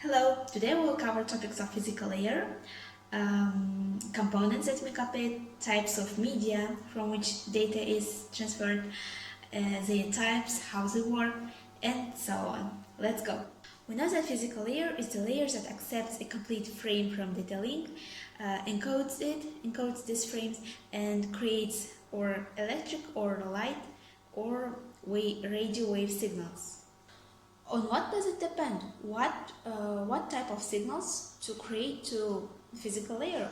Hello, today we will cover topics of physical layer, components that make up it, types of media from which data is transferred, their types, how they work, and so on. Let's go. We know that physical layer is the layer that accepts a complete frame from data link, encodes these frames, and creates or electric or light or radio wave signals. On what does it depend? What type of signals to create to physical layer?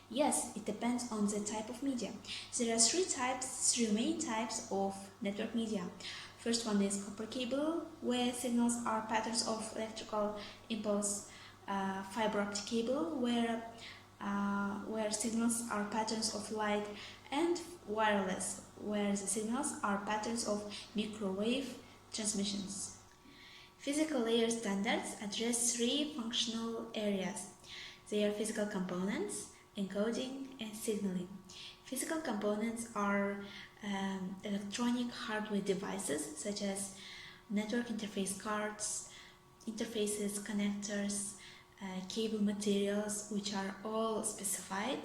Yes, it depends on the type of media. There are three main types of network media. First one is copper cable, where signals are patterns of electrical impulse. Fiber optic cable, where signals are patterns of light, and wireless, where the signals are patterns of microwave transmissions. Physical layer standards address three functional areas. They are physical components, encoding, and signaling. Physical components are electronic hardware devices such as network interface cards, interfaces, connectors, cable materials, which are all specified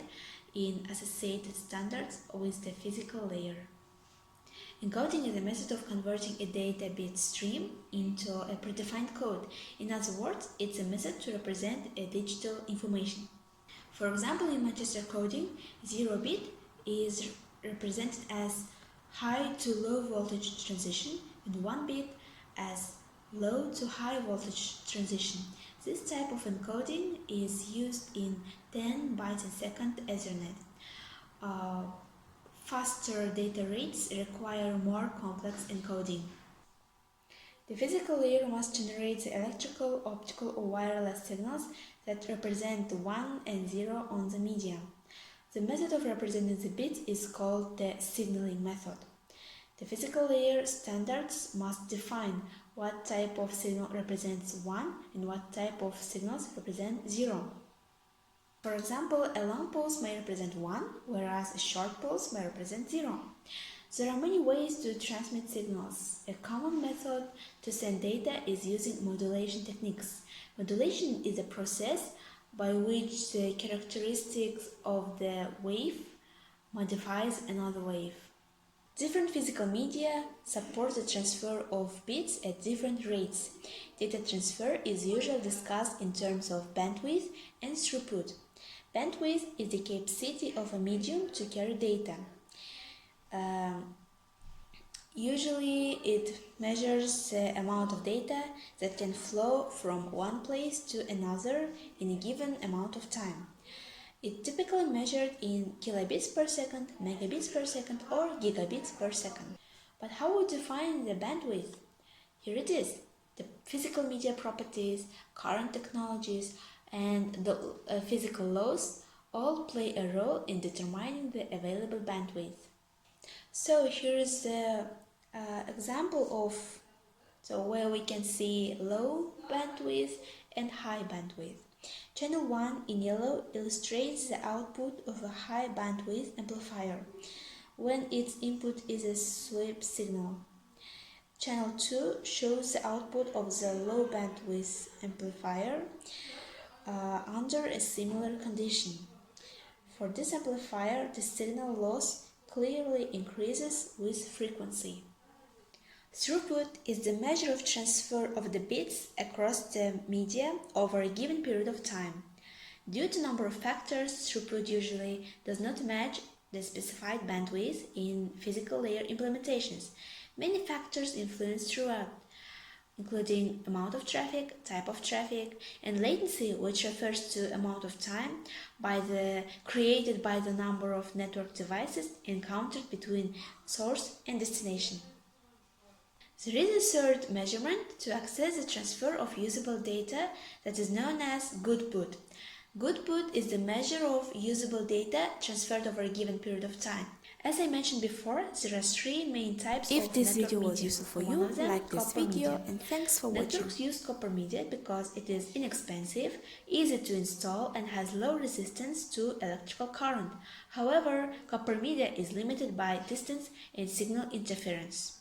in associated standards with the physical layer. Encoding is a method of converting a data bit stream into a predefined code. In other words, it's a method to represent a digital information. For example, in Manchester coding, 0 bit is represented as high to low voltage transition and 1 bit as low to high voltage transition. This type of encoding is used in 10 bytes a second Ethernet. Faster data rates require more complex encoding. The physical layer must generate the electrical, optical, or wireless signals that represent the 1 and 0 on the medium. The method of representing the bits is called the signaling method. The physical layer standards must define what type of signal represents 1 and what type of signals represent 0. For example, a long pulse may represent 1, whereas a short pulse may represent 0. There are many ways to transmit signals. A common method to send data is using modulation techniques. Modulation is a process by which the characteristics of the wave modifies another wave. Different physical media support the transfer of bits at different rates. Data transfer is usually discussed in terms of bandwidth and throughput. Bandwidth is the capacity of a medium to carry data. Usually it measures the amount of data that can flow from one place to another in a given amount of time. It typically measured in kilobits per second, megabits per second, or gigabits per second. But how would you define the bandwidth? Here it is. The physical media properties, current technologies, and the physical laws all play a role in determining the available bandwidth. So here is the example of where we can see low bandwidth and high bandwidth. Channel 1 in yellow illustrates the output of a high bandwidth amplifier when its input is a sweep signal. Channel 2 shows the output of the low bandwidth amplifier under a similar condition. For this amplifier, the signal loss clearly increases with frequency. Throughput is the measure of transfer of the bits across the media over a given period of time. Due to a number of factors, throughput usually does not match the specified bandwidth in physical layer implementations. Many factors influence throughput, including amount of traffic, type of traffic, and latency, which refers to amount of time created by the number of network devices encountered between source and destination. There is a third measurement to access the transfer of usable data that is known as goodput. Goodput is the measure of usable data transferred over a given period of time. As I mentioned before, there are three main types of network media. If this video was useful for you, like this video, and thanks for watching. Networks use copper media because it is inexpensive, easy to install, and has low resistance to electrical current. However, copper media is limited by distance and signal interference.